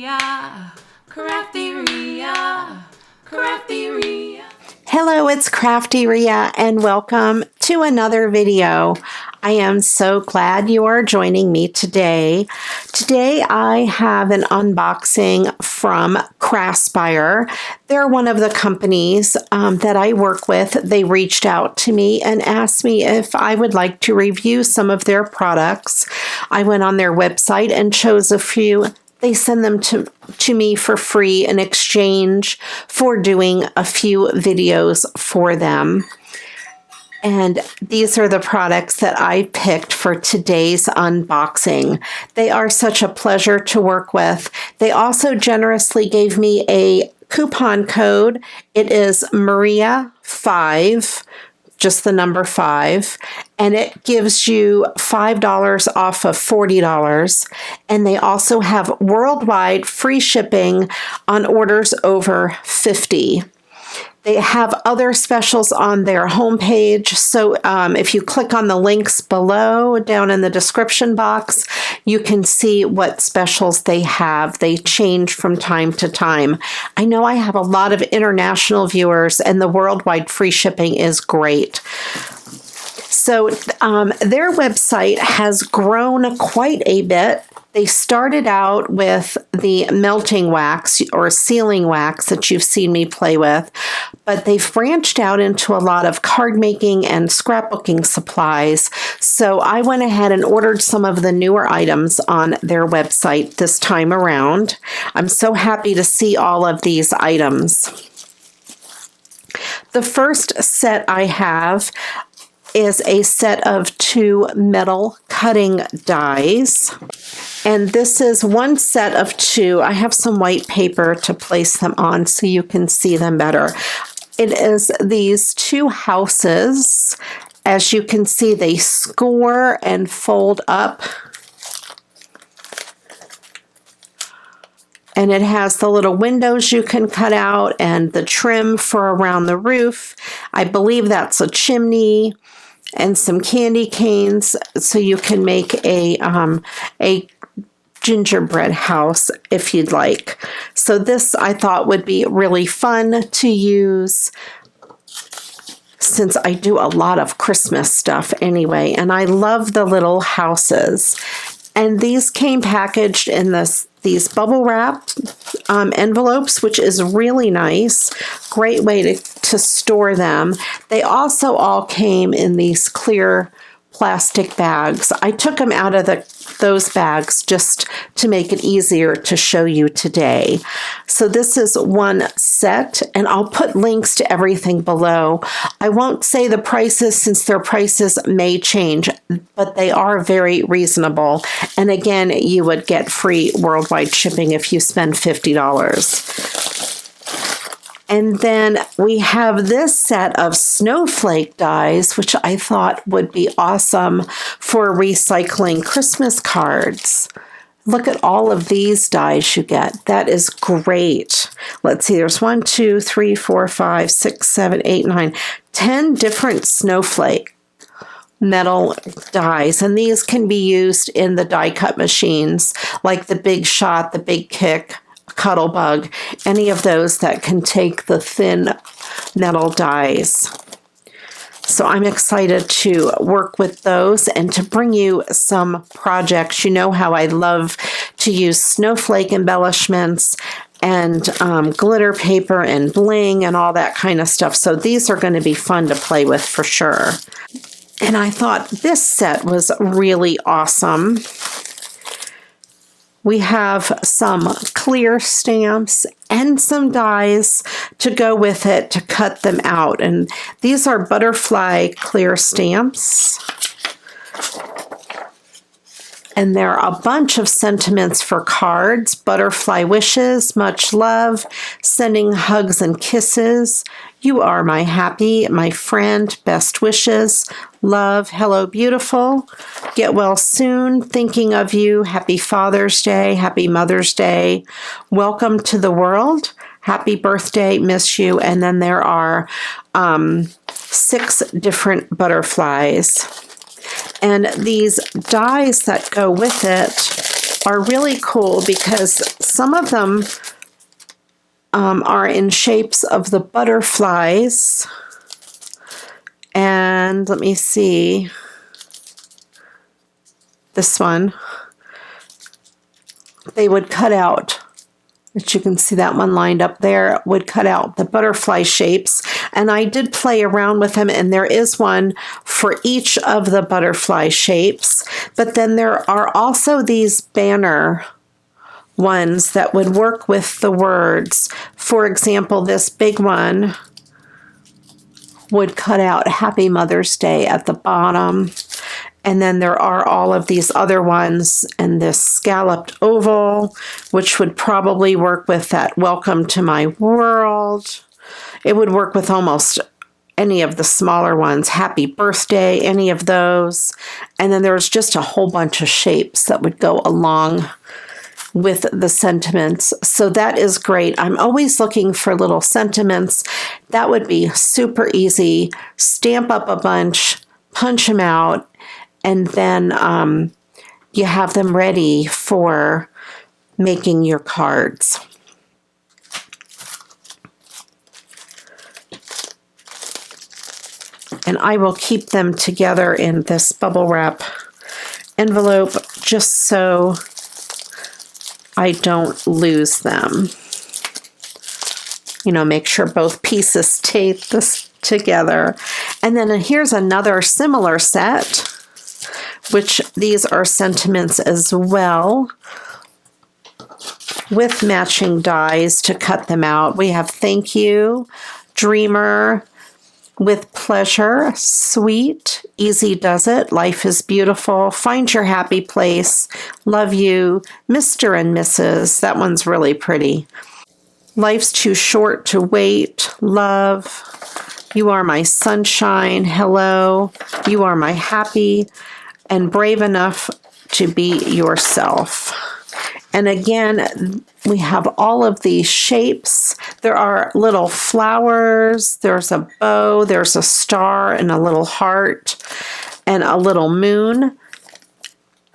Crafteria, Crafteria, Crafteria. Hello, it's Crafteria and welcome to another video. I am so glad you are joining me today. Today I have an unboxing from Craspire. They're one of the companies that I work with. They reached out to me and asked me if I would like to review some of their products. I went on their website and chose a few. They send them to me for free in exchange for doing a few videos for them. And these are the products that I picked for today's unboxing. They are such a pleasure to work with. They also generously gave me a coupon code. It is Maria5, just the number 5, and it gives you $5 off of $40. And they also have worldwide free shipping on orders over $50. They have other specials on their homepage, so if you click on the links below down in the description box, you can see what specials they have. They change from time to time. I know I have a lot of international viewers, and the worldwide free shipping is great. So their website has grown quite a bit. They started out with the melting wax or sealing wax that you've seen me play with, but they've branched out into a lot of card making and scrapbooking supplies. So I went ahead and ordered some of the newer items on their website this time around. I'm so happy to see all of these items. The first set I have is a set of 2 metal cutting dies. And this is one set of 2. I have some white paper to place them on so you can see them better. It is these 2 houses. As you can see, they score and fold up. And it has the little windows you can cut out and the trim for around the roof. I believe that's a chimney and some candy canes, so you can make a gingerbread house if you'd like. So this I thought would be really fun to use, since I do a lot of Christmas stuff anyway, and I love the little houses. And these came packaged in these bubble wrap envelopes, which is really nice. Great way to store them. They also all came in these clear plastic bags. I took them out of those bags just to make it easier to show you today. So this is one set, and I'll put links to everything below. I won't say the prices since their prices may change, but they are very reasonable. And again, you would get free worldwide shipping if you spend $50. And then we have this set of snowflake dies, which I thought would be awesome for recycling Christmas cards. Look at all of these dies you get. That is great. Let's see, there's 1, 2, 3, 4, 5, 6, 7, 8, 9, 10 different snowflake metal dies, and these can be used in the die cut machines like the Big Shot, the Big Kick, Cuttlebug, any of those that can take the thin metal dies. So I'm excited to work with those and to bring you some projects. You know how I love to use snowflake embellishments and glitter paper and bling and all that kind of stuff. So these are going to be fun to play with for sure. And I thought this set was really awesome. We have some clear stamps and some dies to go with it to cut them out. And these are butterfly clear stamps. And there are a bunch of sentiments for cards: butterfly wishes, much love, sending hugs and kisses, you are my happy, my friend, best wishes, love, hello beautiful, get well soon, thinking of you, happy Father's Day, happy Mother's Day, welcome to the world, happy birthday, miss you. And then there are 6 different butterflies. And these dies that go with it are really cool because some of them are in shapes of the butterflies. And let me see. This one, they would cut out, as you can see that one lined up there, would cut out the butterfly shapes. And I did play around with them, and there is one for each of the butterfly shapes. But then there are also these banner ones that would work with the words. For example, this big one would cut out Happy Mother's Day at the bottom. And then there are all of these other ones and this scalloped oval, which would probably work with that Welcome to My World. It would work with almost any of the smaller ones, Happy Birthday, any of those. And then there's just a whole bunch of shapes that would go along with the sentiments. So that is great. I'm always looking for little sentiments. That would be super easy. Stamp up a bunch, punch them out, and then you have them ready for making your cards. And I will keep them together in this bubble wrap envelope just so I don't lose them. You know, make sure both pieces stay this together. And then here's another similar set, which these are sentiments as well, with matching dies to cut them out. We have Thank You, Dreamer, With Pleasure, Sweet, Easy Does It, Life is Beautiful, Find Your Happy Place, Love You, Mr. and Mrs. That one's really pretty. Life's Too Short to Wait, Love, You Are My Sunshine, Hello, You Are My Happy, and Brave Enough to Be Yourself. And again, we have all of these shapes. There are little flowers, there's a bow, there's a star and a little heart and a little moon.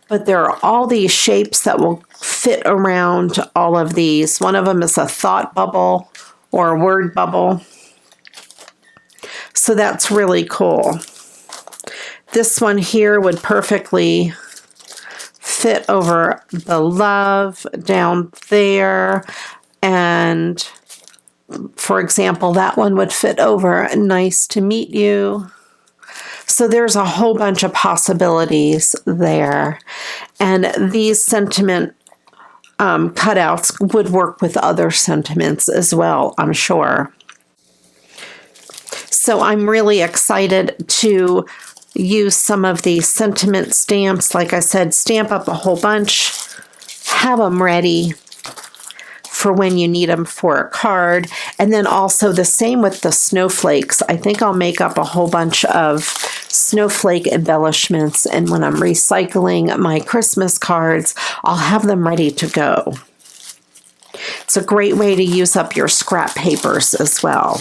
But there are all these shapes that will fit around all of these. One of them is a thought bubble or a word bubble. So that's really cool. This one here would perfectly fit over the love down there. And for example, that one would fit over nice to meet you. So there's a whole bunch of possibilities there. And these sentiment cutouts would work with other sentiments as well, I'm sure. So I'm really excited to use some of these sentiment stamps. Like I said, stamp up a whole bunch, have them ready for when you need them for a card. And then also the same with the snowflakes. I think I'll make up a whole bunch of snowflake embellishments, and when I'm recycling my Christmas cards, I'll have them ready to go. It's a great way to use up your scrap papers as well,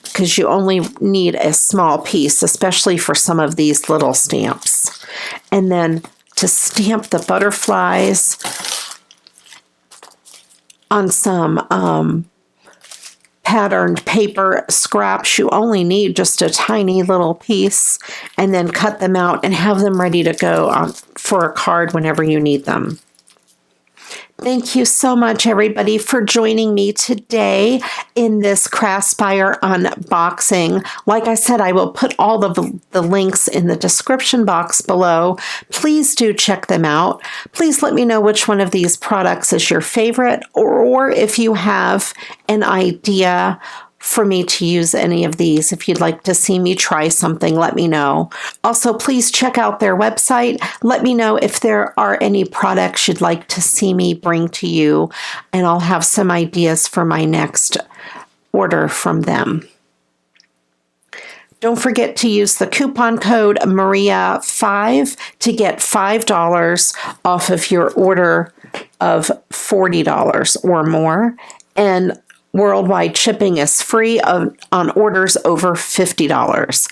because you only need a small piece, especially for some of these little stamps. And then to stamp the butterflies on some patterned paper scraps, you only need just a tiny little piece, and then cut them out and have them ready to go for a card whenever you need them. Thank you so much, everybody, for joining me today in this Craspire unboxing. Like I said, I will put all of the links in the description box below. Please do check them out. Please let me know which one of these products is your favorite, or if you have an idea for me to use any of these. If you'd like to see me try something, let me know. Also, please check out their website. Let me know if there are any products you'd like to see me bring to you, and I'll have some ideas for my next order from them. Don't forget to use the coupon code Maria5 to get $5 off of your order of $40 or more. And worldwide shipping is free on orders over $50.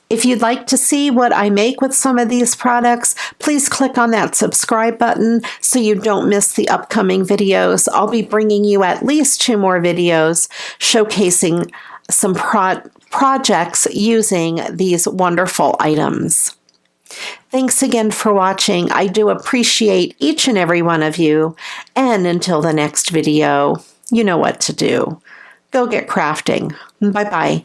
If you'd like to see what I make with some of these products, please click on that subscribe button so you don't miss the upcoming videos. I'll be bringing you at least 2 more videos showcasing some projects using these wonderful items. Thanks again for watching. I do appreciate each and every one of you. And until the next video, you know what to do. Go get crafting. Bye-bye.